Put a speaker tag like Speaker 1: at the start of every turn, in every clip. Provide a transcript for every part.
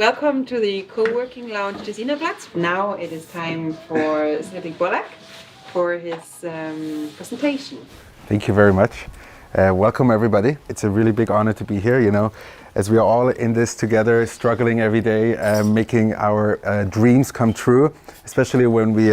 Speaker 1: Welcome to the Coworking Lounge Tessinerplatz. Now it is time for Cedric Pollock for his presentation.
Speaker 2: Thank you very much. Welcome everybody. It's a really big honor to be here, as we are all in this together, struggling every day, making our dreams come true, especially when we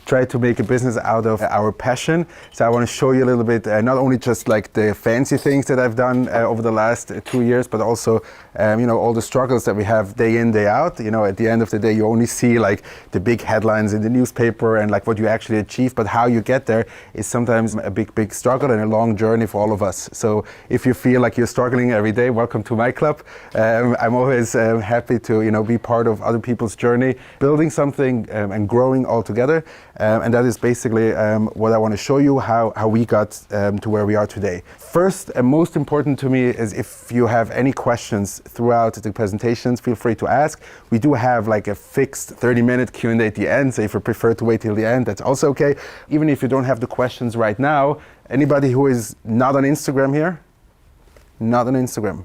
Speaker 2: try to make a business out of our passion. So I want to show you a little bit, not only just like the fancy things that I've done over the last 2 years, but also all the struggles that we have day in, day out. At the end of the day, you only see like the big headlines in the newspaper and like what you actually achieve, but how you get there is sometimes a big struggle and a long journey for all of us. So if you feel like you're struggling every day, welcome to my club. I'm always happy to be part of other people's journey, building something and growing all together. And that is basically what I want to show you, how we got to where we are today. First and most important to me is if you have any questions throughout the presentations, feel free to ask. We do have like a fixed 30-minute Q&A at the end, so if you prefer to wait till the end, that's also okay. Even if you don't have the questions right now, anybody who is not on Instagram here? Not on Instagram.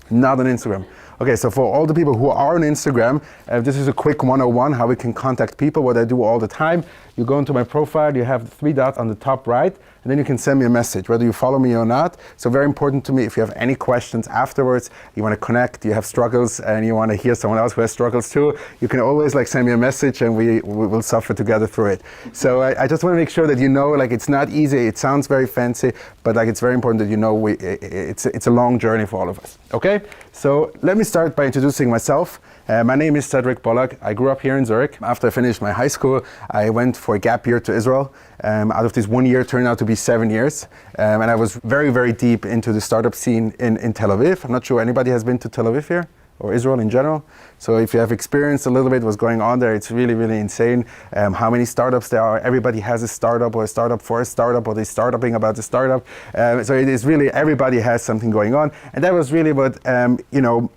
Speaker 2: Not on Instagram. Okay, so for all the people who are on Instagram, this is a quick 101, how we can contact people, what I do all the time. You go into my profile, you have the 3 dots on the top right, and then you can send me a message, whether you follow me or not. So very important to me, if you have any questions afterwards, you want to connect, you have struggles, and you want to hear someone else who has struggles too, you can always send me a message and we will suffer together through it. So I just want to make sure that it's not easy, it sounds very fancy, but it's very important that it's a long journey for all of us. Okay, so let me start by introducing myself. My name is Cedric Pollock. I grew up here in Zurich. After I finished my high school, I went for a gap year to Israel. Out of this 1 year turned out to be 7 years. And I was very, very deep into the startup scene in Tel Aviv. I'm not sure anybody has been to Tel Aviv here, or Israel in general. So if you have experienced a little bit what's going on there, it's really, really insane how many startups there are. Everybody has a startup or a startup for a startup, or they're startuping about the startup. So it is really, everybody has something going on. And that was really what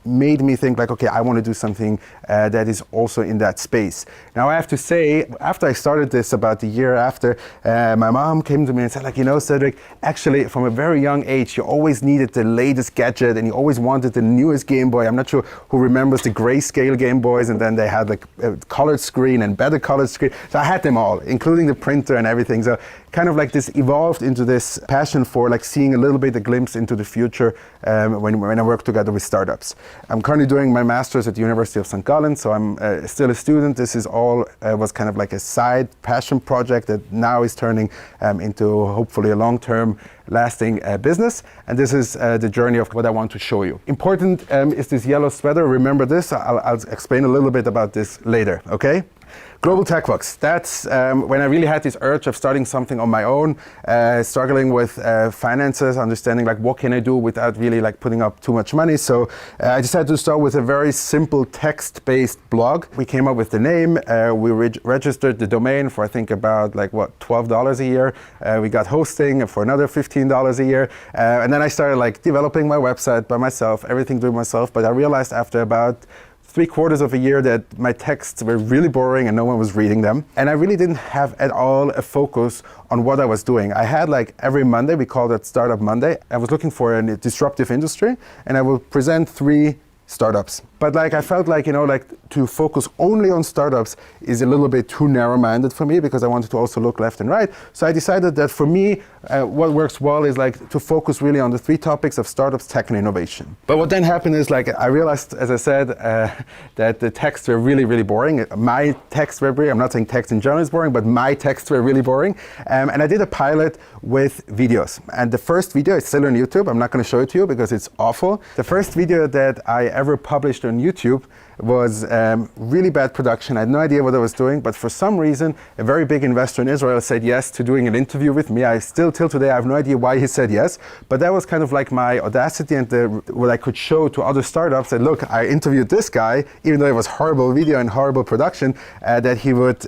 Speaker 2: made me think okay, I want to do something that is also in that space. Now I have to say, after I started this about a year after, my mom came to me and said Cedric, actually from a very young age, you always needed the latest gadget and you always wanted the newest Game Boy. I'm not sure who remembers the grayscale Game Boys, and then they had a colored screen and better colored screen. So I had them all, including the printer and everything. So kind of this evolved into this passion for seeing a little bit a glimpse into the future when I work together with startups. I'm currently doing my master's at the University of St. Gallen, so I'm still a student. This is all was kind of a side passion project that now is turning into hopefully a long-term lasting business, and this is the journey of what I want to show you. Important is this yellow sweater. Remember this. I'll explain a little bit about this later, okay? Global Tech Box. That's when I really had this urge of starting something on my own, struggling with finances, understanding what can I do without really putting up too much money. So I decided to start with a very simple text-based blog. We came up with the name. We registered the domain for I think about $12 a year. We got hosting for another $15 a year, and then I started developing my website by myself, everything doing myself. But I realized after about 3/4 of a year that my texts were really boring and no one was reading them. And I really didn't have at all a focus on what I was doing. I had every Monday, we called it Startup Monday. I was looking for a disruptive industry and I would present 3 startups. But I felt to focus only on startups is a little bit too narrow-minded for me, because I wanted to also look left and right. So I decided that for me, what works well is to focus really on the 3 topics of startups, tech, and innovation. But what then happened is I realized, as I said, that the texts were really, really boring. My texts were boring. I'm not saying text in general is boring, but my texts were really boring. And I did a pilot with videos. And the first video is still on YouTube. I'm not going to show it to you because it's awful. The first video that I ever published on YouTube was really bad production. I had no idea what I was doing, but for some reason, a very big investor in Israel said yes to doing an interview with me. I still, till today, I have no idea why he said yes, but that was kind of my audacity and what I could show to other startups that, look, I interviewed this guy, even though it was horrible video and horrible production, that he would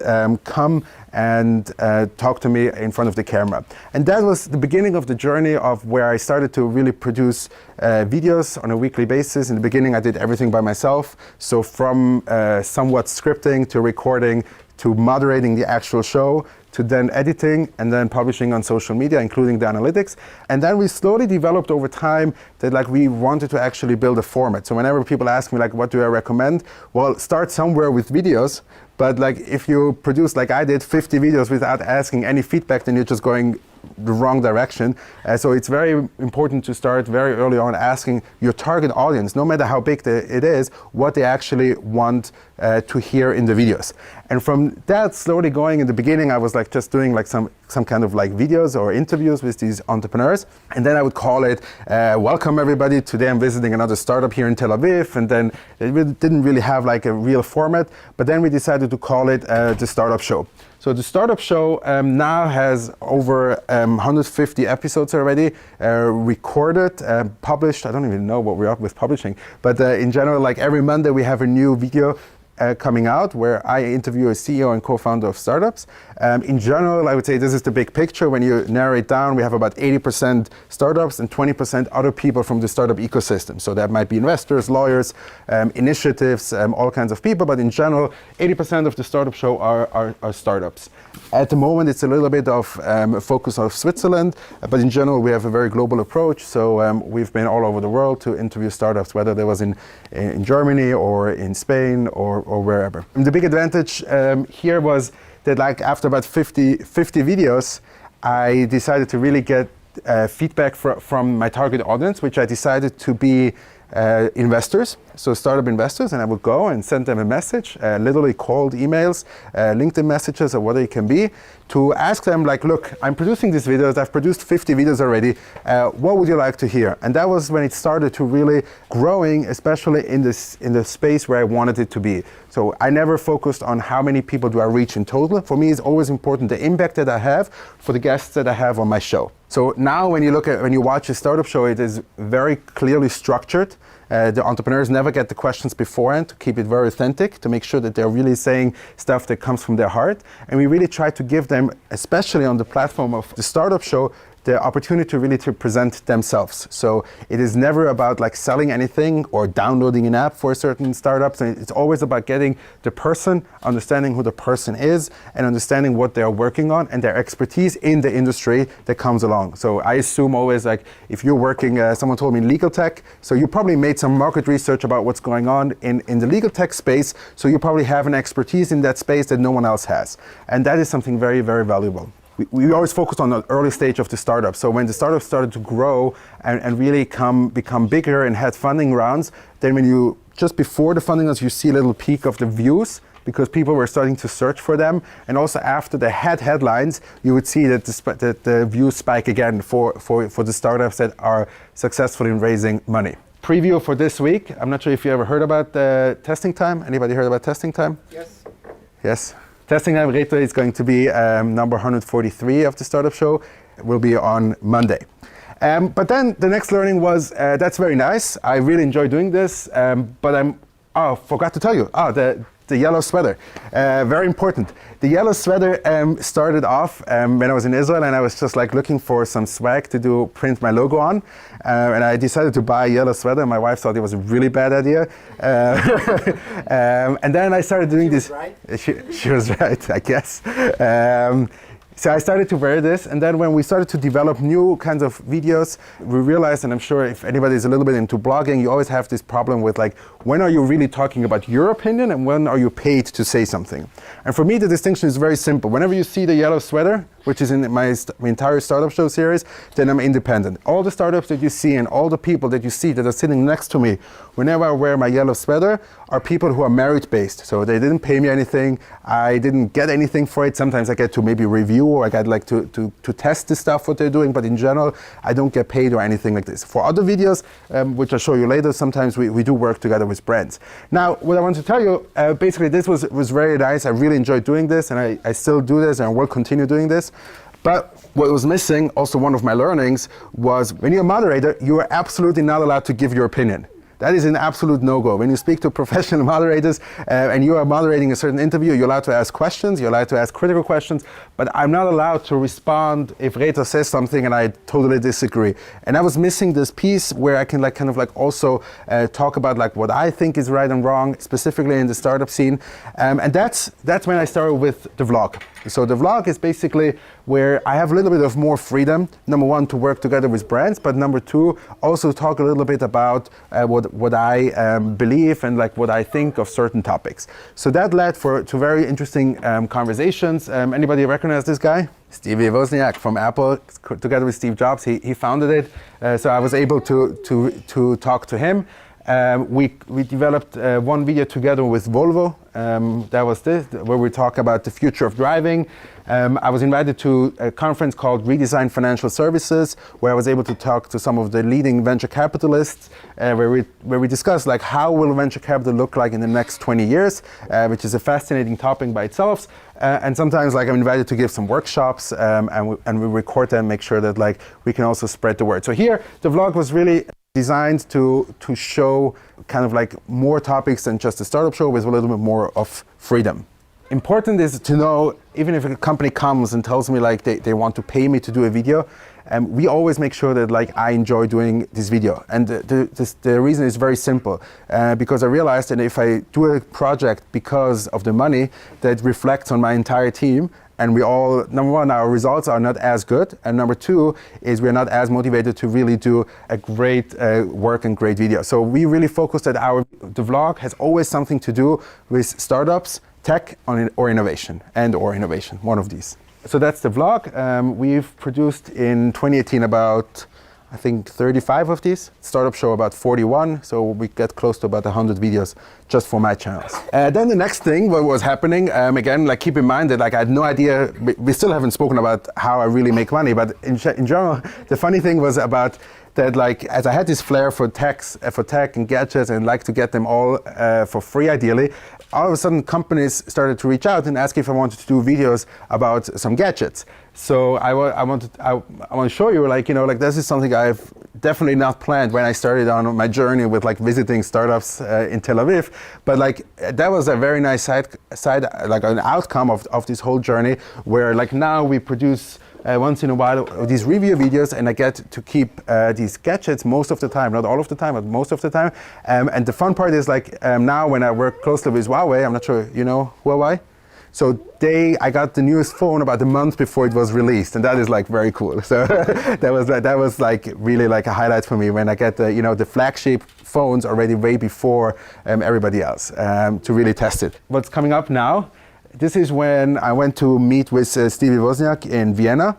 Speaker 2: come and talk to me in front of the camera. And that was the beginning of the journey of where I started to really produce videos on a weekly basis. In the beginning, I did everything by myself. So from somewhat scripting to recording to moderating the actual show to then editing and then publishing on social media, including the analytics. And then we slowly developed over time that like we wanted to actually build a format. So whenever people ask me like, what do I recommend? Well, start somewhere with videos. But like if you produce, like I did, 50 videos without asking any feedback, then you're just going the wrong direction. So it's very important to start very early on asking your target audience, no matter how big it is, what they actually want to hear in the videos. And from that, slowly going, in the beginning I was like just doing like some kind of like videos or interviews with these entrepreneurs, and then I would call it welcome everybody, today I'm visiting another startup here in Tel Aviv, and then it didn't really have like a real format, but then we decided to call it the Startup Show. So the Startup Show now has over 150 episodes already, recorded, published. I don't even know what we're up with publishing, but in general, like every Monday we have a new video coming out where I interview a CEO and co-founder of startups. In general, I would say this is the big picture. When you narrow it down, we have about 80% startups and 20% other people from the startup ecosystem. So that might be investors, lawyers, initiatives, all kinds of people. But in general, 80% of the Startup Show are startups. At the moment, it's a little bit of a focus of Switzerland, but in general, we have a very global approach. So we've been all over the world to interview startups, whether that was in Germany or in Spain or wherever. And the big advantage here was that like after about 50 videos, I decided to really get feedback from my target audience, which I decided to be investors, so startup investors, and I would go and send them a message, literally cold emails, LinkedIn messages, or whatever it can be, to ask them like, look, I'm producing these videos, I've produced 50 videos already, what would you like to hear? And that was when it started to really growing, especially in the space where I wanted it to be. So I never focused on how many people do I reach in total. For me, it's always important the impact that I have for the guests that I have on my show. So now when you watch a startup show, it is very clearly structured. The entrepreneurs never get the questions beforehand to keep it very authentic, to make sure that they're really saying stuff that comes from their heart. And we really try to give them, especially on the platform of the Startup Show, the opportunity really to present themselves. So it is never about like selling anything or downloading an app for certain startups. And it's always about getting the person, understanding who the person is, and understanding what they're working on and their expertise in the industry that comes along. So I assume always like if you're working, someone told me in legal tech, so you probably made some market research about what's going on in the legal tech space. So you probably have an expertise in that space that no one else has. And that is something very, very valuable. We always focused on the early stage of the startup. So when the startup started to grow and really become bigger and had funding rounds, then when you, just before the funding rounds, you see a little peak of the views because people were starting to search for them. And also after they had headlines, you would see that the views spike again for the startups that are successful in raising money. Preview for this week. I'm not sure if you ever heard about Testing Time. Anybody heard about Testing Time?
Speaker 1: Yes.
Speaker 2: Yes. Testing Time Reto is going to be number 143 of the Startup Show. It will be on Monday. But then the next learning was, that's very nice. I really enjoy doing this, but forgot to tell you, the yellow sweater, very important. The yellow sweater started off when I was in Israel, and I was just like looking for some swag to print my logo on, and I decided to buy a yellow sweater. My wife thought it was a really bad idea, and then I started doing this. Right? She was right, I guess. So I started to wear this, and then when we started to develop new kinds of videos, we realized, and I'm sure if anybody is a little bit into blogging, you always have this problem with like, when are you really talking about your opinion and when are you paid to say something? And for me, the distinction is very simple. Whenever you see the yellow sweater, which is in my entire Startup Show series, then I'm independent. All the startups that you see and all the people that you see that are sitting next to me, whenever I wear my yellow sweater, are people who are merit-based. So they didn't pay me anything. I didn't get anything for it. Sometimes I get to maybe review or I get like to test the stuff, what they're doing. But in general, I don't get paid or anything like this. For other videos, which I'll show you later, sometimes we do work together with brands. Now, what I want to tell you, basically this was very nice. I really enjoyed doing this, and I still do this and I will continue doing this. But what was missing, also one of my learnings, was when you're a moderator, you are absolutely not allowed to give your opinion. That is an absolute no-go. When you speak to professional moderators and you are moderating a certain interview, you're allowed to ask questions, you're allowed to ask critical questions, but I'm not allowed to respond if Reto says something and I totally disagree. And I was missing this piece where I can also talk about like what I think is right and wrong, specifically in the startup scene. And that's when I started with the vlog. So the vlog is basically where I have a little bit of more freedom. Number one, to work together with brands, but number two, also talk a little bit about what I believe and like what I think of certain topics. So that led to very interesting conversations. Anybody recognize this guy? Stevie Wozniak from Apple, together with Steve Jobs, he founded it. So I was able to talk to him. We developed one video together with Volvo. That was this, where we talk about the future of driving. I was invited to a conference called Redesign Financial Services, where I was able to talk to some of the leading venture capitalists, where we discussed like how will venture capital look like in the next 20 years, which is a fascinating topic by itself. And sometimes like I'm invited to give some workshops, and we record them, make sure that like we can also spread the word. So here the vlog was really designed to show kind of like more topics than just a startup show, with a little bit more of freedom. Important is to know, even if a company comes and tells me like they want to pay me to do a video, we always make sure that like I enjoy doing this video. And the reason is very simple, because I realized that if I do a project because of the money, that reflects on my entire team. And we all, number one, our results are not as good. And number two is we're not as motivated to really do a great work and great video. So we really focused that the vlog has always something to do with startups, tech, or innovation, one of these. So that's the vlog. We've produced in 2018 about, I think, 35 of these. Startup Show about 41, so we get close to about 100 videos just for my channels. Then the next thing, what was happening, again, like keep in mind that like I had no idea, we still haven't spoken about how I really make money, but in general, the funny thing was about that, like, as I had this flair for tech and gadgets and like to get them all for free ideally, all of a sudden companies started to reach out and ask if I wanted to do videos about some gadgets. So I want to show you, like, you know, like this is something I've definitely not planned when I started on my journey with like visiting startups in Tel Aviv, but like that was a very nice side like an outcome of this whole journey, where like now we produce once in a while these review videos, and I get to keep these gadgets most of the time, not all of the time, but most of the time. And the fun part is like now when I work closely with Huawei, I'm not sure you know Huawei. So I got the newest phone about a month before it was released, and that is like very cool. So that was like really like a highlight for me when I get the flagship phones already way before everybody else to really test it. What's coming up now? This is when I went to meet with Stevie Wozniak in Vienna.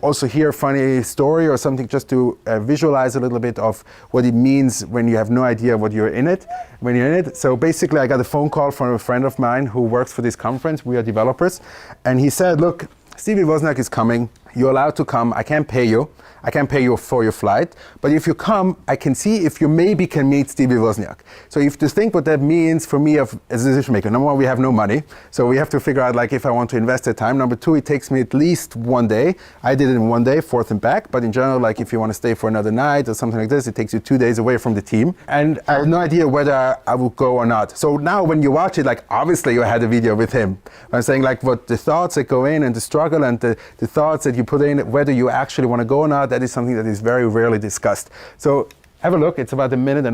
Speaker 2: Also here, funny story or something just to visualize a little bit of what it means when you have no idea when you're in it. So basically I got a phone call from a friend of mine who works for this conference. We are developers. And he said, look, Stevie Wozniak is coming. You're allowed to come. I can't pay you. I can't pay you for your flight. But if you come, I can see if you maybe can meet Stevie Wozniak. So if you think what that means for me as a decision maker, number one, we have no money. So we have to figure out like if I want to invest the time. Number two, it takes me at least one day. I did it in one day, forth and back. But in general, like if you want to stay for another night or something like this, it takes you 2 days away from the team. And I have no idea whether I will go or not. So now when you watch it, like obviously you had a video with him. I'm saying like what the thoughts that go in and the struggle and the thoughts that you put in, whether you actually want to go or not, that is something that is very rarely discussed. So have a look, it's about 1.5 minutes.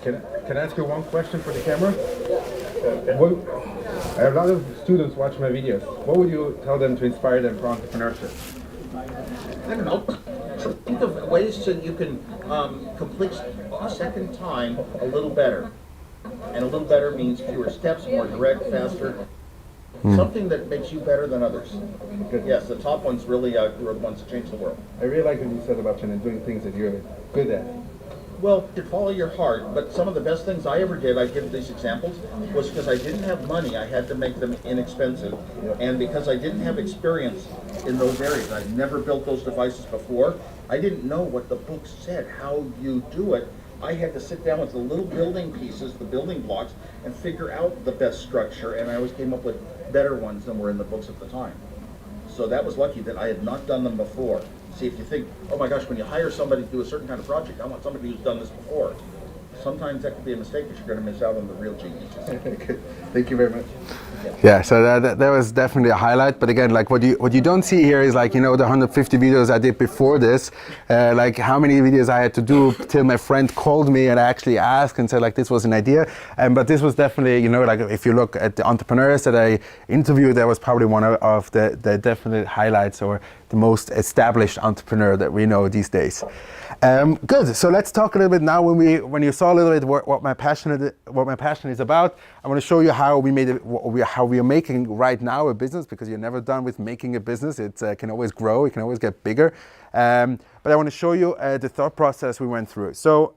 Speaker 2: Can I ask you one question for the camera? I have a lot of students watch my videos. What would you tell them to inspire them for entrepreneurship?
Speaker 3: I don't know. Think of ways so you can complete a second time a little better. And a little better means fewer steps, more direct, faster. Something that makes you better than others. Good. Yes, the top one's really the ones that change the world.
Speaker 2: I really like what you said about doing things that you're good at.
Speaker 3: Well, to follow your heart, but some of the best things I ever did, I give these examples, was because I didn't have money, I had to make them inexpensive. Yep. And because I didn't have experience in those areas, I'd never built those devices before, I didn't know what the book said, how you do it. I had to sit down with the little building pieces, the building blocks, and figure out the best structure, and I always came up with better ones than were in the books at the time. So that was lucky that I had not done them before. See, if you think, oh my gosh, when you hire somebody to do a certain kind of project, I want somebody who's done this before. sometimes that could be a mistake because you're going to miss out on the real geniuses.
Speaker 2: Good. Thank you very much. Yeah, so that was definitely a highlight. But again, like what you don't see here is like, you know, the 150 videos I did before this, like how many videos I had to do till my friend called me and I actually asked and said like this was an idea. But this was definitely, you know, like if you look at the entrepreneurs that I interviewed, that was probably one of the definite highlights, or the most established entrepreneur that we know these days. Good. So let's talk a little bit now. When you saw a little bit what my passion is about, I want to show you how we made it, how we are making right now a business, because you're never done with making a business. It can always grow. It can always get bigger. But I want to show you the thought process we went through. So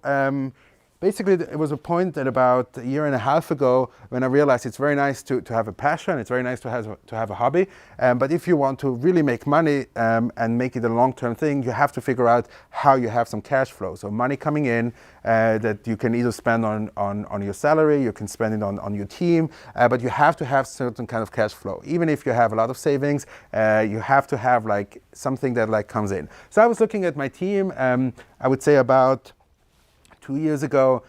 Speaker 2: basically, it was a point that about a year and a half ago when I realized it's very nice to have a passion, it's very nice to have a hobby, but if you want to really make money and make it a long-term thing, you have to figure out how you have some cash flow. So money coming in that you can either spend on your salary, you can spend it on your team, but you have to have certain kind of cash flow. Even if you have a lot of savings, you have to have like something that like comes in. So I was looking at my team, I would say about 2 years ago,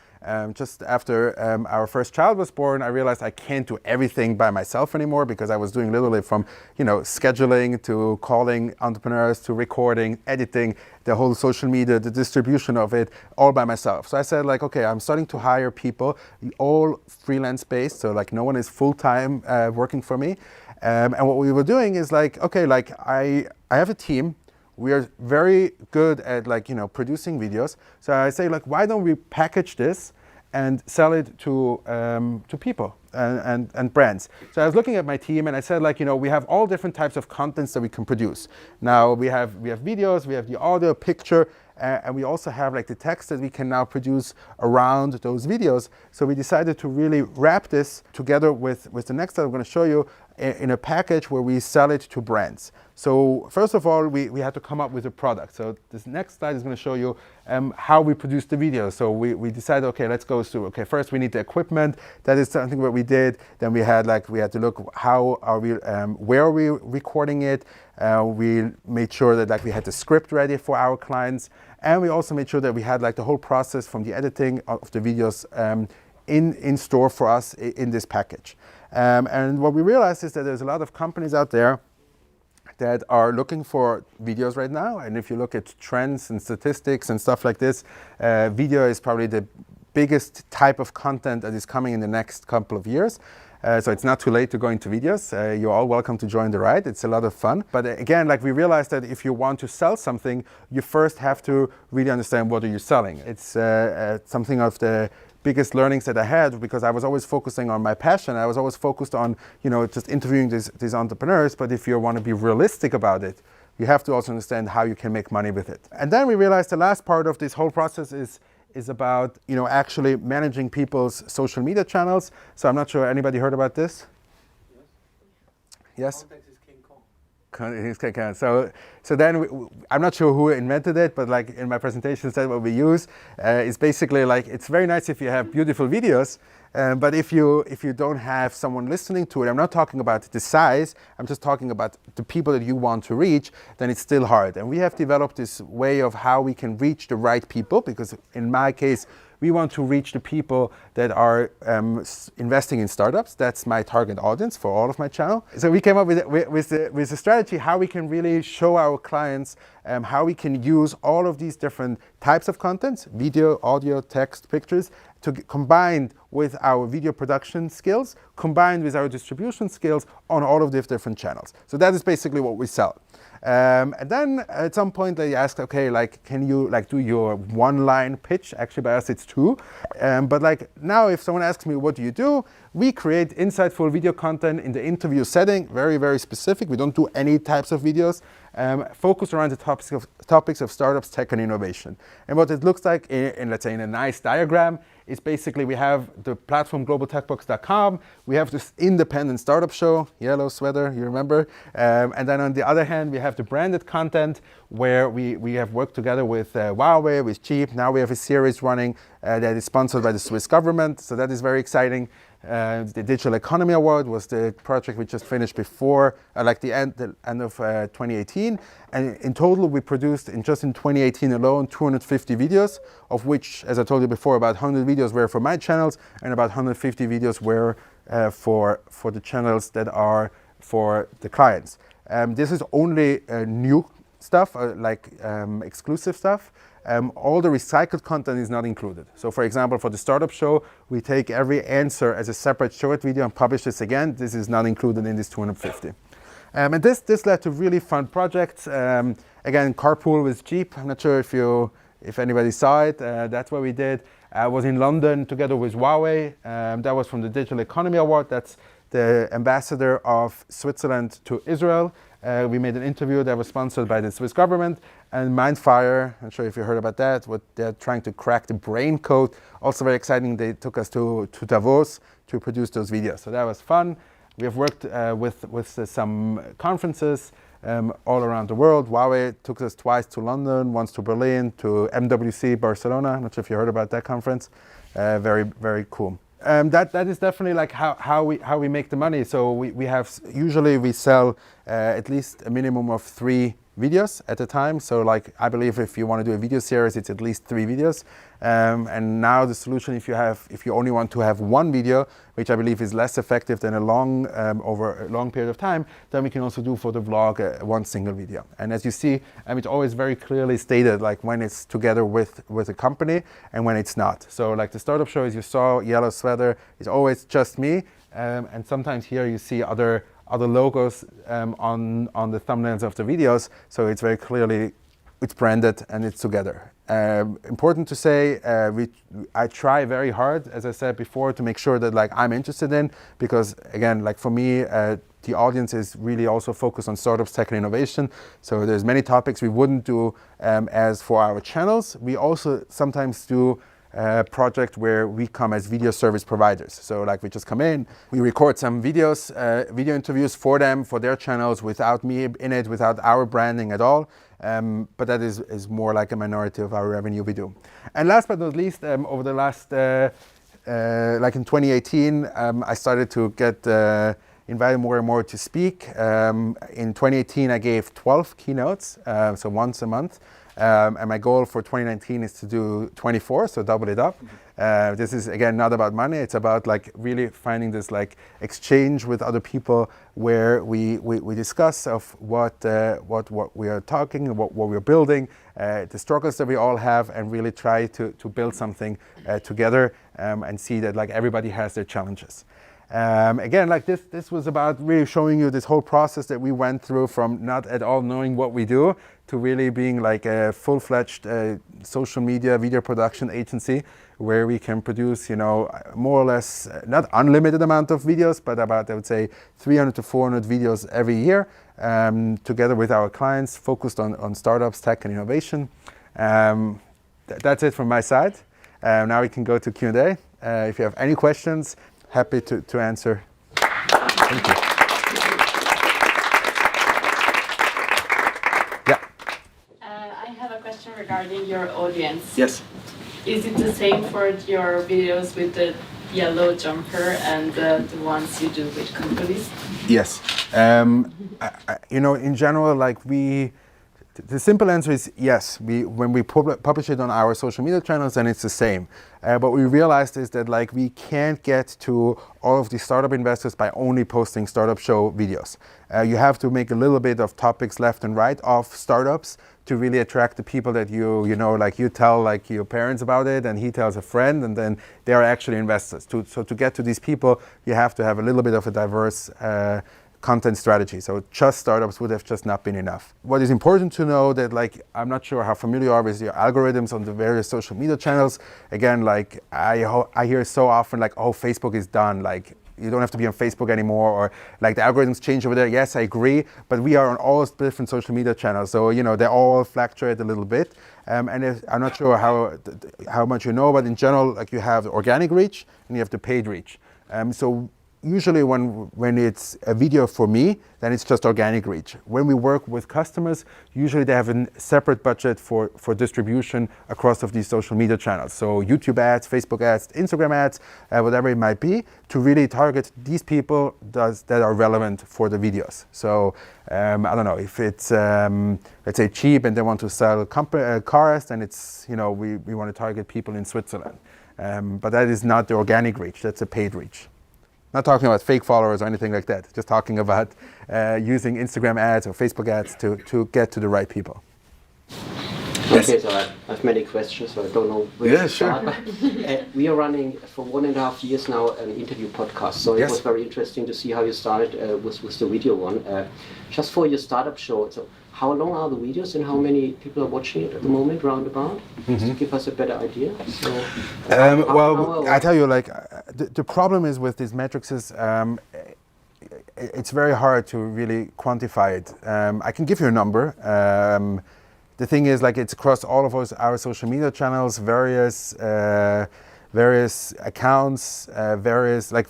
Speaker 2: just after our first child was born, I realized I can't do everything by myself anymore, because I was doing literally from, you know, scheduling to calling entrepreneurs to recording, editing, the whole social media, the distribution of it, all by myself. So I said like, okay, I'm starting to hire people, all freelance based, so like no one is full-time working for me. And what we were doing is like, okay, like I have a team. We are very good at like, you know, producing videos. So I say like, why don't we package this and sell it to people and brands. So I was looking at my team and I said like, you know, we have all different types of contents that we can produce. Now we have videos, we have the audio, picture, and we also have like the text that we can now produce around those videos. So we decided to really wrap this together with the next that I'm going to show you in a package where we sell it to brands. So first of all, we had to come up with a product. So this next slide is going to show you how we produce the video. So we decided, okay, let's go through. Okay, first we need the equipment. That is something that we did. Then we had to look how are we, where are we recording it. We made sure that like we had the script ready for our clients, and we also made sure that we had like the whole process from the editing of the videos in store for us in this package. And what we realized is that there's a lot of companies out there that are looking for videos right now. And if you look at trends and statistics and stuff like this, video is probably the biggest type of content that is coming in the next couple of years. So it's not too late to go into videos. You're all welcome to join the ride. It's a lot of fun. But again, like we realized that if you want to sell something, you first have to really understand what are you selling. It's something of the biggest learnings that I had, because I was always focusing on my passion. I was always focused on, you know, just interviewing these entrepreneurs. But if you want to be realistic about it, you have to also understand how you can make money with it. And then we realized the last part of this whole process is about, you know, actually managing people's social media channels. So I'm not sure anybody heard about this? Yes? Context is King Kong. So then I'm not sure who invented it, but like in my presentation said what we use is basically like, it's very nice if you have beautiful videos, but if you don't have someone listening to it, I'm not talking about the size, I'm just talking about the people that you want to reach, then it's still hard. And we have developed this way of how we can reach the right people, because in my case, we want to reach the people that are investing in startups. That's my target audience for all of my channel. So we came up with a strategy how we can really show our clients how we can use all of these different types of contents, video, audio, text, pictures, to combined with our video production skills, combined with our distribution skills on all of the different channels. So that is basically what we sell. And then at some point they asked, okay, like, can you like do your one-line pitch? Actually, by us it's two. But like now, if someone asks me, what do? We create insightful video content in the interview setting, very, very specific. We don't do any types of videos. Focused around the topics of startups, tech, and innovation. And what it looks like in let's say in a nice diagram is basically we have the platform globaltechbox.com, we have this independent startup show, yellow sweater, you remember, and then on the other hand we have the branded content where we have worked together with Huawei, with Jeep. Now we have a series running that is sponsored by the Swiss government, so that is very exciting. The Digital Economy Award was the project we just finished before, like the end of 2018. And in total, we produced, just in 2018 alone, 250 videos, of which, as I told you before, about 100 videos were for my channels, and about 150 videos were for the channels that are for the clients. This is only new stuff, exclusive stuff. All the recycled content is not included. So for example, for the Startup Show, we take every answer as a separate short video and publish this again. This is not included in this 250. And this led to really fun projects. Again, carpool with Jeep. I'm not sure if anybody saw it. That's what we did. I was in London together with Huawei. That was from the Digital Economy Award. That's the ambassador of Switzerland to Israel. We made an interview that was sponsored by the Swiss government. And Mindfire, I'm not sure if you heard about that, what they're trying to crack the brain code. Also very exciting, they took us to Davos to produce those videos. So that was fun. We have worked with some conferences all around the world. Huawei took us twice to London, once to Berlin, to MWC Barcelona. I'm not sure if you heard about that conference. Very, very cool. That is definitely like how we make the money. So usually we sell at least a minimum of 3 videos at a time. So like I believe if you want to do a video series, it's at least 3 videos. And now the solution, if you only want to have 1 video, which I believe is less effective than over a long period of time, then we can also do for the vlog 1 single video. And as you see, it's always very clearly stated, like when it's together with a company and when it's not. So like the Startup Show, as you saw, yellow sweater is always just me. And sometimes here you see other logos on the thumbnails of the videos, so it's very clearly it's branded and it's together. Important to say, I try very hard, as I said before, to make sure that like I'm interested in, because again, like for me, the audience is really also focused on startups, tech, and innovation. So there's many topics we wouldn't do as for our channels. We also sometimes do project where we come as video service providers. So like we just come in, we record some videos, video interviews for them, for their channels, without me in it, without our branding at all. But that is more like a minority of our revenue we do. And last but not least, over the last, like in 2018, I started to get invited more and more to speak. In 2018, I gave 12 keynotes, so once a month. And my goal for 2019 is to do 24, so double it up. This is again not about money. It's about like really finding this like exchange with other people where we discuss of what we are talking, what we're building, the struggles that we all have, and really try to build something together and see that like everybody has their challenges. Again, like this was about really showing you this whole process that we went through from not at all knowing what we do to really being like a full-fledged social media video production agency where we can produce, more or less not unlimited amount of videos, but about, I would say, 300 to 400 videos every year, together with our clients focused on startups, tech, and innovation. That's it from my side. Now we can go to Q&A. If you have any questions, happy to answer. Thank you. Yeah.
Speaker 4: I have a question regarding your audience.
Speaker 2: Yes.
Speaker 4: Is it the same for your videos with the yellow jumper and the ones you do with companies?
Speaker 2: Yes. In general, like the simple answer is yes. When we publish it on our social media channels, then it's the same. But we realized is that like we can't get to all of the startup investors by only posting Startup Show videos. You have to make a little bit of topics left and right of startups to really attract the people that like you tell like your parents about it, and he tells a friend, and then they are actually investors. So to get to these people, you have to have a little bit of a diverse content strategy. So just startups would have just not been enough. What is important to know that like, I'm not sure how familiar you are with your algorithms on the various social media channels. Again, like I hear so often like, oh, Facebook is done. Like you don't have to be on Facebook anymore, or like the algorithms change over there. Yes, I agree, but we are on all different social media channels. So, they all fluctuate a little bit. And I'm not sure how much you know, but in general, like you have organic reach and you have the paid reach. So usually when it's a video for me, then it's just organic reach. When we work with customers, usually they have a separate budget for distribution across of these social media channels. So YouTube ads, Facebook ads, Instagram ads, whatever it might be, to really target these people that are relevant for the videos. So I don't know, if it's, let's say, cheap and they want to sell cars, then it's, we want to target people in Switzerland. But that is not the organic reach, that's a paid reach. Not talking about fake followers or anything like that, just talking about using Instagram ads or Facebook ads to get to the right people.
Speaker 5: Okay, so I have many questions, so I don't know where to start. But, we are running for 1.5 years now an interview podcast, so it was very interesting to see how you started with the video one. Just for your startup show, so how long are the videos and how many people are watching it at the moment, roundabout? Just to give us a better idea. So,
Speaker 2: I tell you, the problem is with these metrics is it's very hard to really quantify it. I can give you a number. The thing is, it's across all of our social media channels, various accounts,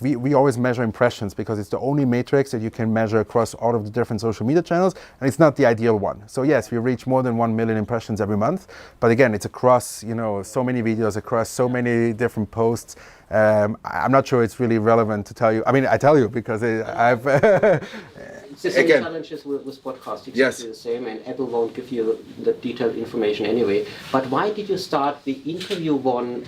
Speaker 2: we always measure impressions because it's the only matrix that you can measure across all of the different social media channels, and it's not the ideal one. So yes, we reach more than 1 million impressions every month, but again, it's across so many videos, across so many different posts. I'm not sure it's really relevant to tell you. I mean, I tell you because I've
Speaker 5: it's the same challenges with podcasts, exactly the same, and Apple won't give you the detailed information anyway. But why did you start the interview one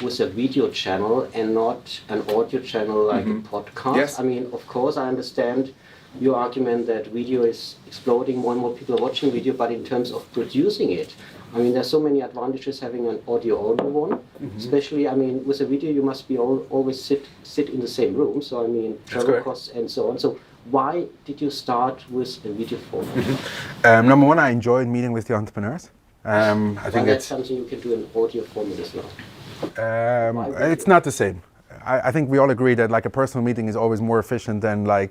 Speaker 5: with a video channel and not an audio channel like a podcast?
Speaker 2: Yes.
Speaker 5: I mean, of course, I understand your argument that video is exploding, more and more people are watching video, but in terms of producing it, I mean, there's so many advantages having an audio-only one. Especially, I mean, with a video, you must be always sit in the same room. So, I mean, travel costs and so on. So, why did you start with a video format?
Speaker 2: Number one, I enjoyed meeting with the entrepreneurs. I think
Speaker 5: that's something you can do in audio format as well.
Speaker 2: It's not the same. I think we all agree that a personal meeting is always more efficient than a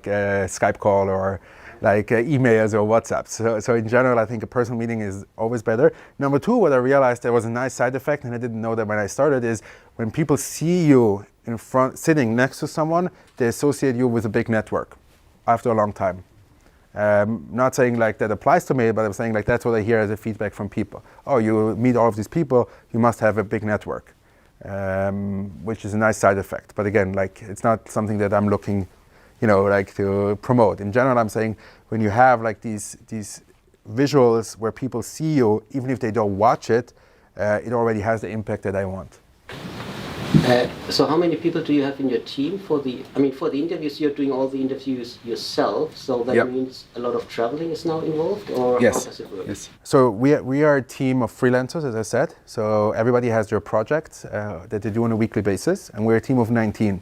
Speaker 2: Skype call or emails or WhatsApps. So in general, I think a personal meeting is always better. Number two, what I realized there was a nice side effect, and I didn't know that when I started, is when people see you in front, sitting next to someone, they associate you with a big network after a long time. Not saying that applies to me, but I'm saying that's what I hear as a feedback from people. Oh, you meet all of these people, you must have a big network, which is a nice side effect. But again, it's not something that I'm looking to promote. In general, I'm saying when you have these visuals where people see you, even if they don't watch it, it already has the impact that I want.
Speaker 5: So how many people do you have in your team for the interviews? You're doing all the interviews yourself, so that means a lot of traveling is now involved, or how does it work?
Speaker 2: Yes. So we are a team of freelancers, as I said. So everybody has their projects that they do on a weekly basis, and we're a team of 19.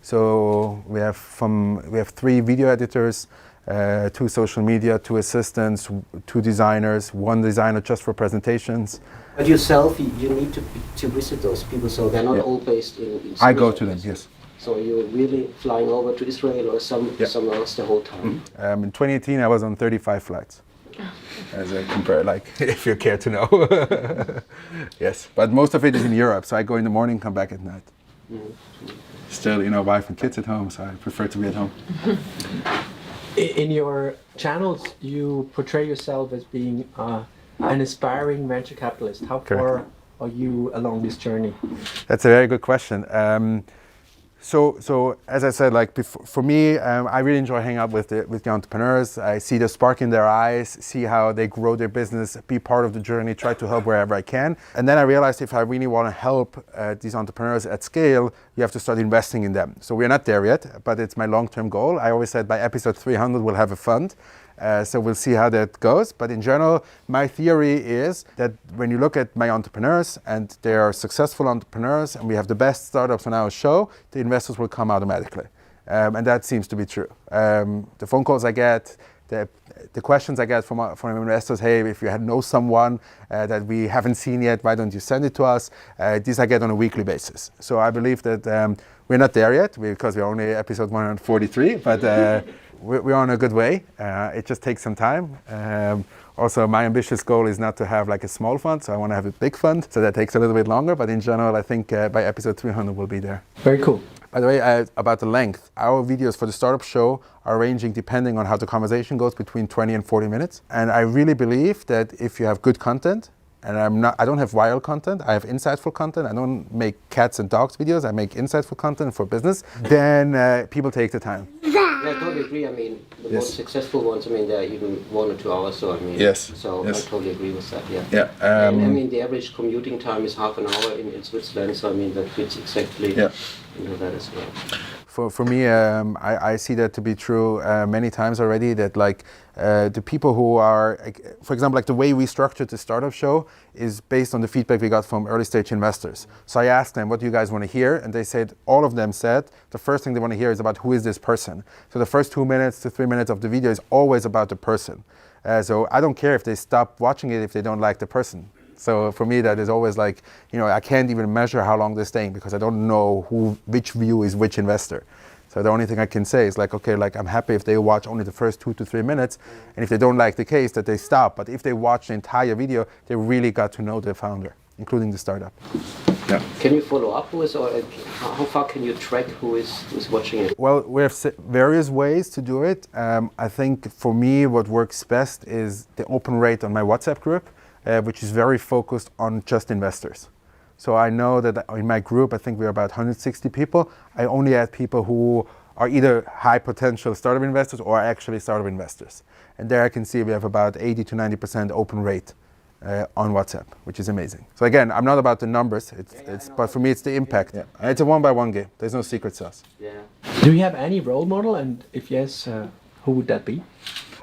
Speaker 2: So we have 3 video editors, 2 social media, 2 assistants, 2 designers, 1 designer just for presentations.
Speaker 5: But yourself, you need to visit those people, so they're not all based in
Speaker 2: I go to them, yes.
Speaker 5: So you're really flying over to Israel or somewhere else the whole time?
Speaker 2: In 2018, I was on 35 flights. As I compare, if you care to know. Yes, but most of it is in Europe, so I go in the morning, come back at night. Still, wife and kids at home, so I prefer to be at home.
Speaker 6: In your channels, you portray yourself as being an aspiring venture capitalist. How far are you along this journey?
Speaker 2: That's a very good question. So as I said, for me, I really enjoy hanging out with the entrepreneurs. I see the spark in their eyes, see how they grow their business, be part of the journey, try to help wherever I can. And then I realized if I really want to help these entrepreneurs at scale, you have to start investing in them. So we're not there yet, but it's my long-term goal. I always said by episode 300 we'll have a fund. So we'll see how that goes. But in general, my theory is that when you look at my entrepreneurs and they are successful entrepreneurs and we have the best startups on our show, the investors will come automatically. And that seems to be true. The phone calls I get, the questions I get from investors, hey, if you know someone that we haven't seen yet, why don't you send it to us? These I get on a weekly basis. So I believe that we're not there yet because we're only episode 143, but we're on a good way. It just takes some time. Also, my ambitious goal is not to have a small fund, so I want to have a big fund, so that takes a little bit longer, but in general, I think by episode 300 we'll be there.
Speaker 6: Very cool.
Speaker 2: By the way, about the length, our videos for the Startup Show are ranging depending on how the conversation goes between 20 and 40 minutes. And I really believe that if you have good content, and I don't have viral content, I have insightful content, I don't make cats and dogs videos, I make insightful content for business, then people take the time.
Speaker 5: Yeah, I totally agree. I mean, the most successful ones, I mean, they're even 1 or 2 hours. So I mean, so I totally agree with that. Yeah.
Speaker 2: Yeah.
Speaker 5: And, I mean, the average commuting time is half an hour in Switzerland. So I mean, that fits exactly into that as well.
Speaker 2: For me, I see that to be true many times already, that like the people who are, for example, like the way we structured the Startup Show is based on the feedback we got from early stage investors. So I asked them, what do you guys want to hear? And they said, all of them said, the first thing they want to hear is about who is this person. So the first 2 minutes to 3 minutes of the video is always about the person. So I don't care if they stop watching it if they don't like the person. So for me, that is always like, you know, I can't even measure how long they're staying because I don't know which view is which investor. So the only thing I can say is like, okay, like I'm happy if they watch only the first 2 to 3 minutes, and if they don't like the case, that they stop. But if they watch the entire video, they really got to know the founder, including the startup. Yeah.
Speaker 5: Can you follow up with, or how far can you track who is watching it?
Speaker 2: Well, we have various ways to do it. I think for me, what works best is the open rate on my WhatsApp group, which is very focused on just investors. So I know that in my group, I think we're about 160 people. I only add people who are either high potential startup investors or actually startup investors. And there I can see we have about 80 to 90% open rate on WhatsApp, which is amazing. So again, I'm not about the numbers, but for me it's the impact. Yeah. And it's a one-by-one game. There's no secret sauce.
Speaker 5: Yeah.
Speaker 6: Do you have any role model, and if yes, who would that be?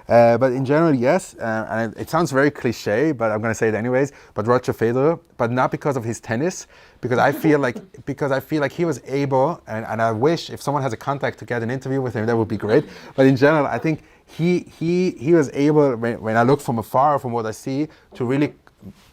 Speaker 2: But in general, yes, and it sounds very cliche, but I'm going to say it anyways. But Roger Federer, but not because of his tennis, because I feel like he was able, and I wish if someone has a contact to get an interview with him, that would be great. But in general, I think he was able, when I look from afar, from what I see, to really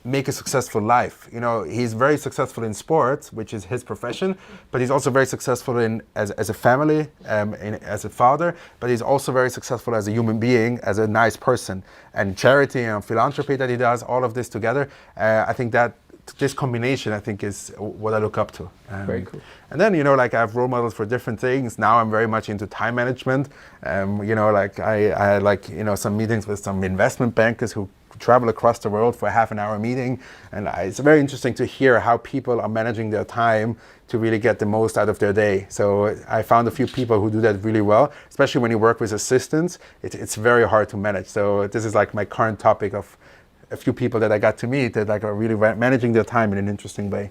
Speaker 2: make a successful life. You know, he's very successful in sports, which is his profession, but he's also very successful as a family, as a father, but he's also very successful as a human being, as a nice person. And charity and philanthropy that he does, all of this together, I think that this combination, I think, is what I look up to.
Speaker 6: Very cool.
Speaker 2: And then, you know, like I have role models for different things. Now I'm very much into time management. You know, like I had like, you know, some meetings with some investment bankers who travel across the world for a half-an-hour meeting, and it's very interesting to hear how people are managing their time to really get the most out of their day. So I found a few people who do that really well, especially when you work with assistants. It's very hard to manage. So this is like my current topic of a few people that I got to meet that like are really managing their time in an interesting way.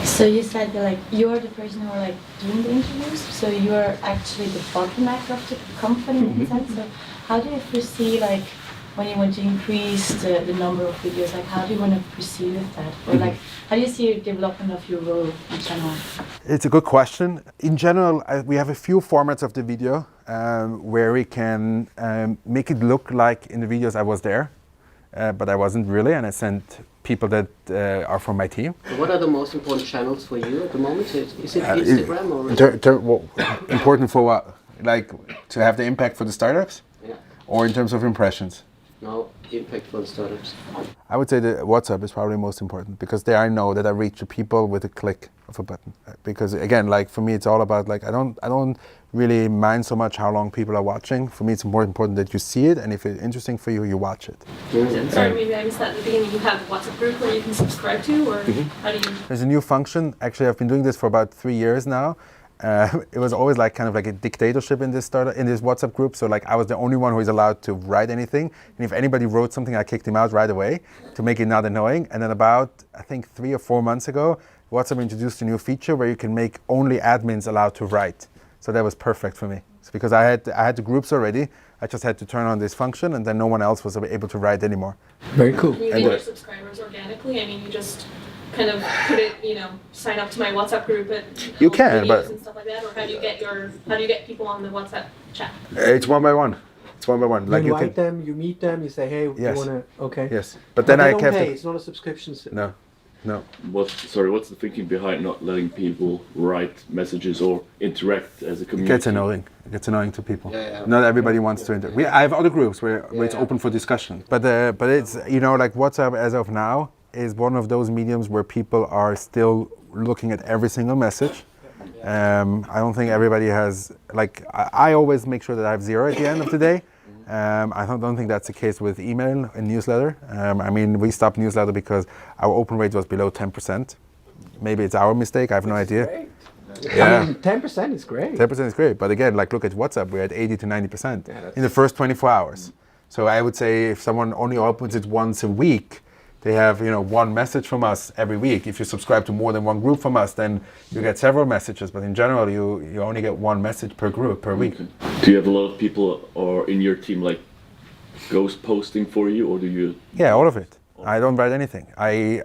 Speaker 7: So you said that like you're the person who are like doing the interviews, so you're actually the bottleneck of the company in a sense. So how do you foresee like when you want to increase the number of videos, like how do you want to proceed with that? Or like how do you see the development of your role in general?
Speaker 2: It's a good question. In general, we have a few formats of the video where we can make it look like in the videos I was there, but I wasn't really, and I sent people that are from my team.
Speaker 5: What are the most important channels for you at the moment? Is it Instagram or?
Speaker 2: Important for what? Like to have the impact for the startups?
Speaker 5: Yeah.
Speaker 2: Or in terms of impressions?
Speaker 5: No, impact for the startups.
Speaker 2: I would say that WhatsApp is probably most important because there I know that I reach the people with a click of a button. Because again, like for me, it's all about like I don't really mind so much how long people are watching. For me, it's more important that you see it, and if it's interesting for you, you watch it.
Speaker 8: Sorry, maybe I missed that at the beginning. You have a WhatsApp group where you can subscribe to, or how do you?
Speaker 2: There's a new function. Actually, I've been doing this for about 3 years now. It was always like kind of like a dictatorship in this WhatsApp group. So like I was the only one who is allowed to write anything. And if anybody wrote something, I kicked him out right away to make it not annoying. And then about, I think 3 or 4 months ago, WhatsApp introduced a new feature where you can make only admins allowed to write. So that was perfect for me. It's because I had the groups already. I just had to turn on this function, and then no one else was able to write anymore.
Speaker 6: Very cool.
Speaker 8: Can you get your subscribers organically? I mean, you just kind of put it, you know, sign up to my WhatsApp group and
Speaker 2: you can, but
Speaker 8: and stuff like that, or how do you get people on the WhatsApp chat?
Speaker 2: It's one by one. It's one by one.
Speaker 6: Like you invite them, you meet them, you say, hey,
Speaker 2: yes.
Speaker 6: you wanna? Okay.
Speaker 2: Yes, but then
Speaker 6: they
Speaker 2: I
Speaker 6: don't
Speaker 2: kept
Speaker 6: pay.
Speaker 2: it.
Speaker 6: It's not a subscription.
Speaker 2: No.
Speaker 9: What's the thinking behind not letting people write messages or interact as a community?
Speaker 2: It gets annoying. It gets annoying to people.
Speaker 5: Yeah.
Speaker 2: Not everybody wants to interact. I have other groups where it's open for discussion. But it's, you know, like WhatsApp as of now is one of those mediums where people are still looking at every single message. I don't think everybody has, like, I always make sure that I have 0 at the end of the day. I don't think that's the case with email and newsletter. I mean, we stopped newsletter because our open rate was below 10%. Maybe it's our mistake, I have no idea.
Speaker 6: Great.
Speaker 2: Yeah.
Speaker 6: I mean, 10% is great.
Speaker 2: 10% is great, but again, like look at WhatsApp, we're at 80 to 90%
Speaker 6: Yeah,
Speaker 2: in the first 24 hours. So I would say if someone only opens it once a week, they have, you know, 1 message from us every week. If you subscribe to more than 1 group from us, then you get several messages. But in general, you only get 1 message per group per week.
Speaker 9: Do you have a lot of people or in your team like ghost posting for you, or do you?
Speaker 2: Yeah, all of it. I don't write anything. I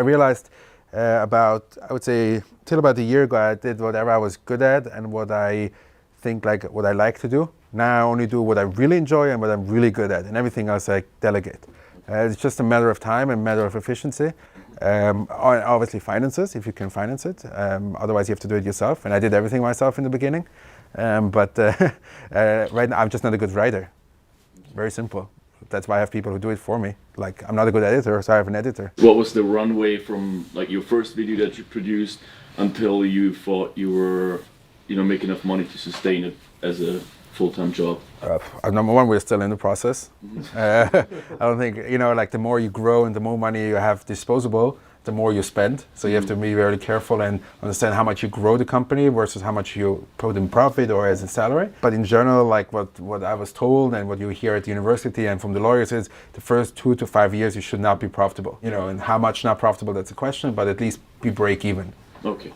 Speaker 2: realized about, I would say, till about a year ago, I did whatever I was good at and what I think what I like to do. Now I only do what I really enjoy and what I'm really good at, and everything else I delegate. It's just a matter of time and a matter of efficiency. Obviously finances, if you can finance it. Otherwise you have to do it yourself. And I did everything myself in the beginning. But right now I'm just not a good writer. Very simple. That's why I have people who do it for me. Like, I'm not a good editor, so I have an editor.
Speaker 9: What was the runway from like your first video that you produced until you thought you were, you know, making enough money to sustain it as a full-time job?
Speaker 2: Number one, we're still in the process. I don't think, you know, like the more you grow and the more money you have disposable, the more you spend. So you have to be very careful and understand how much you grow the company versus how much you put in profit or as a salary. But in general, like what I was told and what you hear at the university and from the lawyers is the first 2 to 5 years you should not be profitable. You know, and how much not profitable, that's a question, but at least be break even.
Speaker 9: Okay.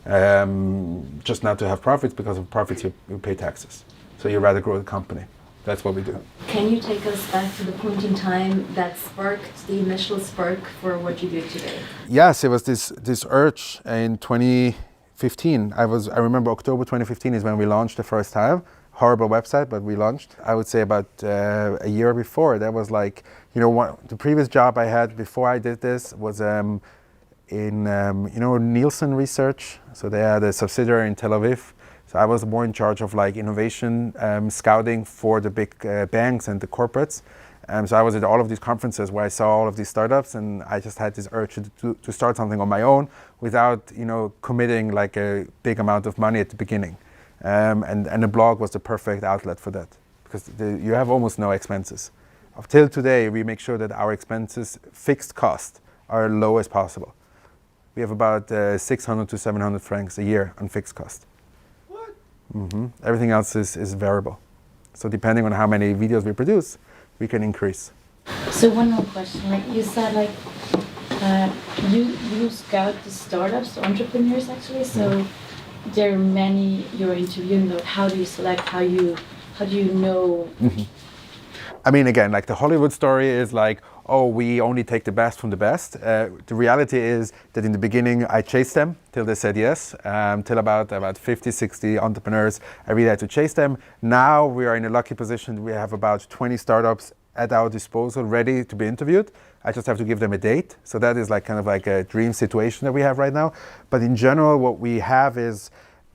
Speaker 2: Just not to have profits, because of profits you pay taxes. So you rather grow the company. That's what we do.
Speaker 10: Can you take us back to the point in time that sparked the initial spark for what you do today?
Speaker 2: Yes, it was this urge in 2015. I remember October 2015 is when we launched the first time. Horrible website, but we launched. I would say about a year before. That was like, you know, the previous job I had before I did this was in you know, Nielsen Research. So they had a subsidiary in Tel Aviv. So I was more in charge of like innovation scouting for the big banks and the corporates. So I was at all of these conferences where I saw all of these startups, and I just had this urge to start something on my own without, you know, committing like a big amount of money at the beginning. And the blog was the perfect outlet for that, because you have almost no expenses. Till today, we make sure that our expenses, fixed cost, are low as possible. We have about 600 to 700 francs a year on fixed cost. Mm-hmm. Everything else is variable. So depending on how many videos we produce, we can increase.
Speaker 7: So one more question, like you said, like you scout the startups, the entrepreneurs actually. So there are many you're interviewing. Like, how do you select? How do you know?
Speaker 2: Mm-hmm. I mean, again, like the Hollywood story is like, oh, we only take the best from the best. The reality is that in the beginning, I chased them till they said yes. Till about 50, 60 entrepreneurs, I really had to chase them. Now we are in a lucky position. We have about 20 startups at our disposal ready to be interviewed. I just have to give them a date. So that is like kind of like a dream situation that we have right now. But in general, what we have is,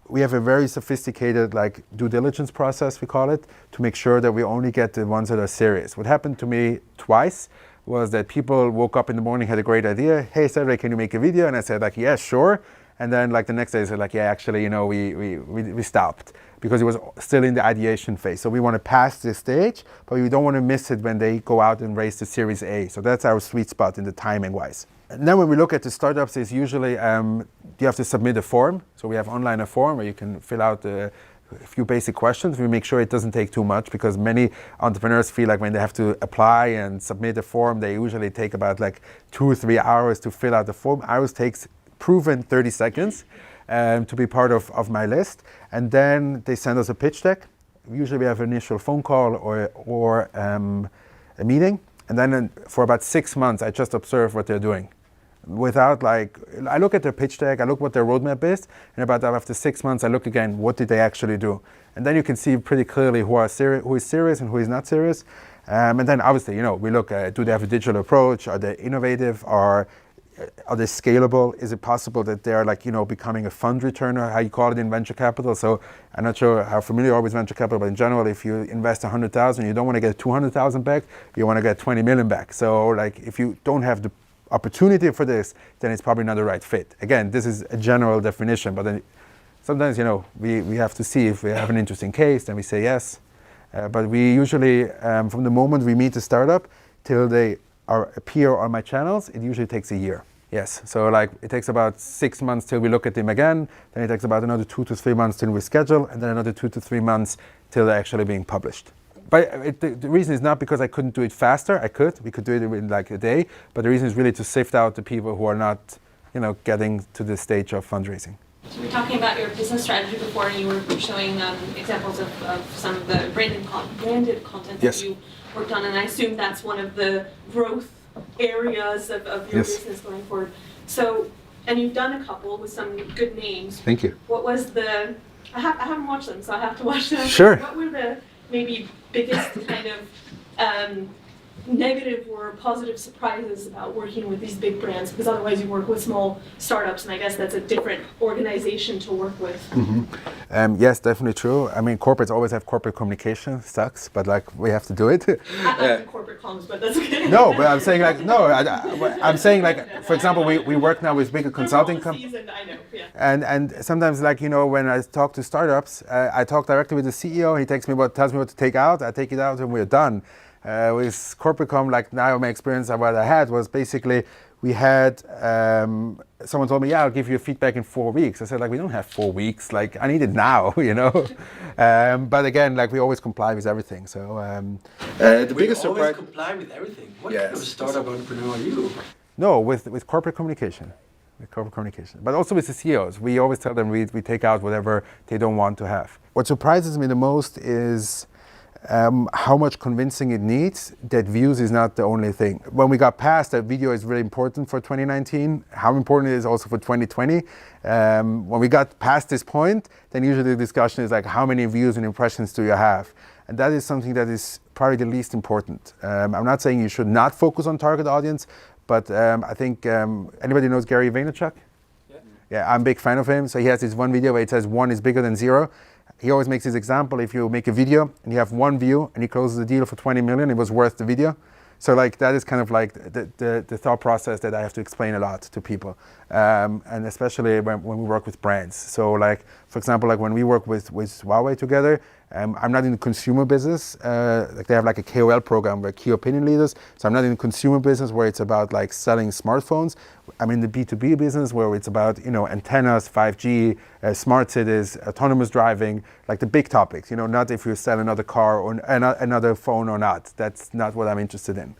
Speaker 2: we have a very sophisticated like due diligence process, we call it, to make sure that we only get the ones that are serious. What happened to me twice was that people woke up in the morning, had a great idea. Hey, Cedric, can you make a video? And I said like, yeah, sure. And then like the next day, they said like, yeah, actually, you know, we stopped because it was still in the ideation phase. So we want to pass this stage, but we don't want to miss it when they go out and raise the Series A. So that's our sweet spot in the timing wise. And then when we look at the startups, it's usually you have to submit a form. So we have online a form where you can fill out a few basic questions. We make sure it doesn't take too much, because many entrepreneurs feel like when they have to apply and submit a form, they usually take about like 2 or 3 hours to fill out the form. Ours takes proven 30 seconds to be part of my list. And then they send us a pitch deck. Usually we have an initial phone call or a meeting. And then for about 6 months, I just observe what they're doing. Without like, I look at their pitch deck, I look what their roadmap is, and about after 6 months, I look again, what did they actually do? And then you can see pretty clearly who is serious and who is not serious. And then obviously, you know, we look at, do they have a digital approach? Are they innovative? Are they scalable? Is it possible that they're like, you know, becoming a fund returner, how you call it in venture capital? So I'm not sure how familiar you are with venture capital, but in general, if you invest 100,000, you don't want to get 200,000 back, you want to get 20 million back. So like, if you don't have the opportunity for this, then it's probably not the right fit. Again, this is a general definition, but then Sometimes, we have to see if we have an interesting case, then we say yes. But we usually, from the moment we meet the startup till they appear on my channels, it usually takes a year. Yes, so like it takes about 6 months till we look at them again, then it takes about another 2 to 3 months till we schedule, and then another 2 to 3 months till they're actually being published. But the reason is not because I couldn't do it faster. We could do it in like a day, but the reason is really to sift out the people who are not, getting to the stage of fundraising.
Speaker 8: So we were talking about your business strategy before, and you were showing examples of some of the branded content
Speaker 2: Yes.
Speaker 8: that you worked on, and I assume that's one of the growth areas of your
Speaker 2: Yes.
Speaker 8: business going forward. So, and you've done a couple with some good names.
Speaker 2: Thank you.
Speaker 8: What was I haven't watched them, so I have to watch them.
Speaker 2: Sure.
Speaker 8: What were the maybe biggest kind of negative or positive surprises about working with these big brands? Because otherwise you work with small startups, and I guess that's a different organization to work with.
Speaker 2: Yes, definitely true. I mean, corporates always have corporate communication, sucks, but like we have to do it.
Speaker 8: I like corporate comms, but that's okay.
Speaker 2: No, but I'm saying like, no, I'm saying like, for example, we work now with bigger consulting companies.
Speaker 8: I know, yeah.
Speaker 2: And sometimes like, when I talk to startups, I talk directly with the CEO, he tells me what to take out, I take it out and we're done. With corporate com, like now my experience of what I had was basically we had, someone told me, yeah, I'll give you feedback in 4 weeks. I said, like, we don't have 4 weeks, like I need it now, But again, like we always comply with everything. So the biggest surprise.
Speaker 6: always comply with everything. What kind of startup entrepreneur are you?
Speaker 2: No, with corporate communication. With corporate communication. But also with the CEOs. We always tell them we take out whatever they don't want to have. What surprises me the most is how much convincing it needs that views is not the only thing. When we got past that video is really important for 2019, how important it is also for 2020. When we got past this point, then usually the discussion is like, how many views and impressions do you have? And that is something that is probably the least important. I'm not saying you should not focus on target audience, but I think, anybody knows Gary Vaynerchuk? Yeah, I'm a big fan of him. So he has this one video where it says 1 is bigger than 0. He always makes this example, if you make a video and you have 1 view and he closes the deal for 20 million, it was worth the video. So like that is kind of like the thought process that I have to explain a lot to people. And especially when we work with brands. So like, for example, like when we work with Huawei together, I'm not in the consumer business. Like they have like a KOL program where key opinion leaders. So I'm not in the consumer business where it's about like selling smartphones. I'm in the B2B business where it's about, antennas, 5G, smart cities, autonomous driving, like the big topics, not if you sell another car or another phone or not. That's not what I'm interested in.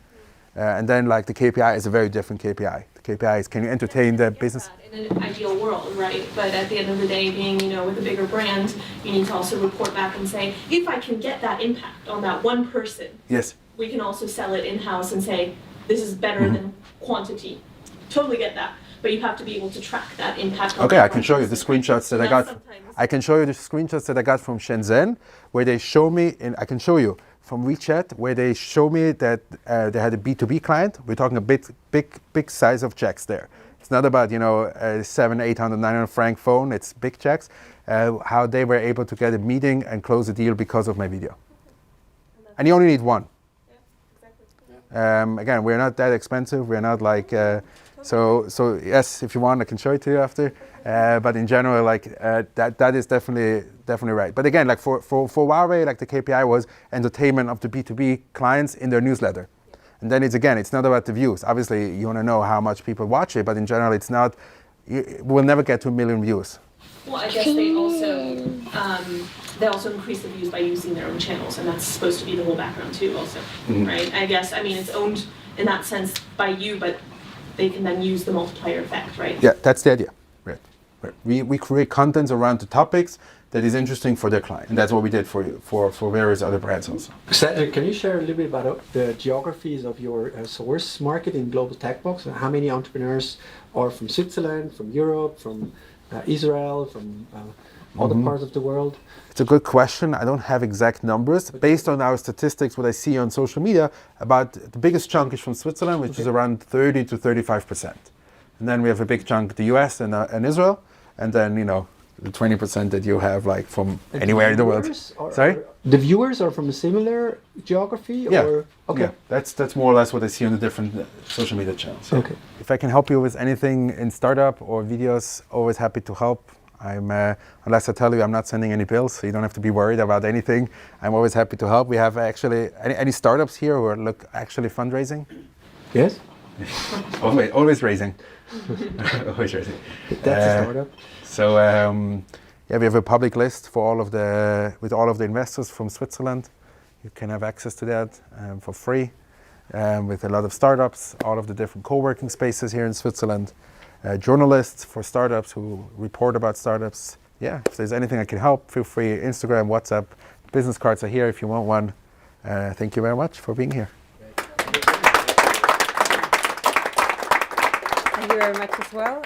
Speaker 2: And then like the KPI is a very different KPI. The KPI is, can you entertain the business?
Speaker 8: In an ideal world, right? But at the end of the day, being, with a bigger brand, you need to also report back and say, if I can get that impact on that one person,
Speaker 2: yes,
Speaker 8: we can also sell it in-house and say, this is better than quantity. Totally get that. But you have to be able to track that impact.
Speaker 2: Okay, I can show you the screenshots that I got. I can show you the screenshots that I got from Shenzhen, where they show me, I can show you from WeChat, where they show me that they had a B2B client. We're talking a big size of checks there. It's not about, a 700, 800, 900 franc phone. It's big checks. How they were able to get a meeting and close a deal because of my video. And you only need one. Again, we're not that expensive. We're not like, so yes, if you want, I can show it to you after. But in general, like that is definitely right. But again, like for Huawei, like the KPI was entertainment of the B2B clients in their newsletter. And then it's not about the views. Obviously, you want to know how much people watch it, but in general, it's not. We'll never get to 1 million views.
Speaker 8: Well, I guess they also increase the views by using their own channels, and that's supposed to be the whole background too, also, right? I guess, it's owned in that sense by you, but they can then use the multiplier effect, right?
Speaker 2: Yeah, that's the idea. Right. We create contents around the topics that is interesting for their client, and that's what we did for various other brands also.
Speaker 6: Cedric, can you share a little bit about the geographies of your source market in Global Tech Box? How many entrepreneurs are from Switzerland, from Europe, from Israel, from other parts of the world?
Speaker 2: It's a good question. I don't have exact numbers. Based on our statistics, what I see on social media, about the biggest chunk is from Switzerland, which is around 30 to 35%. And then we have a big chunk, the US and Israel, and then, the 20% that you have like from anywhere in the world. Sorry?
Speaker 6: The viewers are from a similar geography?
Speaker 2: Yeah.
Speaker 6: Or? Okay.
Speaker 2: Yeah, that's more or less what I see on the different social media channels.
Speaker 6: Okay.
Speaker 2: If I can help you with anything in startup or videos, always happy to help. Unless I tell you I'm not sending any bills, so you don't have to be worried about anything. I'm always happy to help. We have actually any startups here who are actually fundraising?
Speaker 6: Yes?
Speaker 2: always raising. Always raising.
Speaker 6: That's a startup.
Speaker 2: So yeah, we have a public list for with all of the investors from Switzerland. You can have access to that for free with a lot of startups, all of the different co-working spaces here in Switzerland, journalists for startups who report about startups. Yeah, if there's anything I can help, feel free. Instagram, WhatsApp, business cards are here if you want one. Thank you very much for being here.
Speaker 1: Thank you very much as well.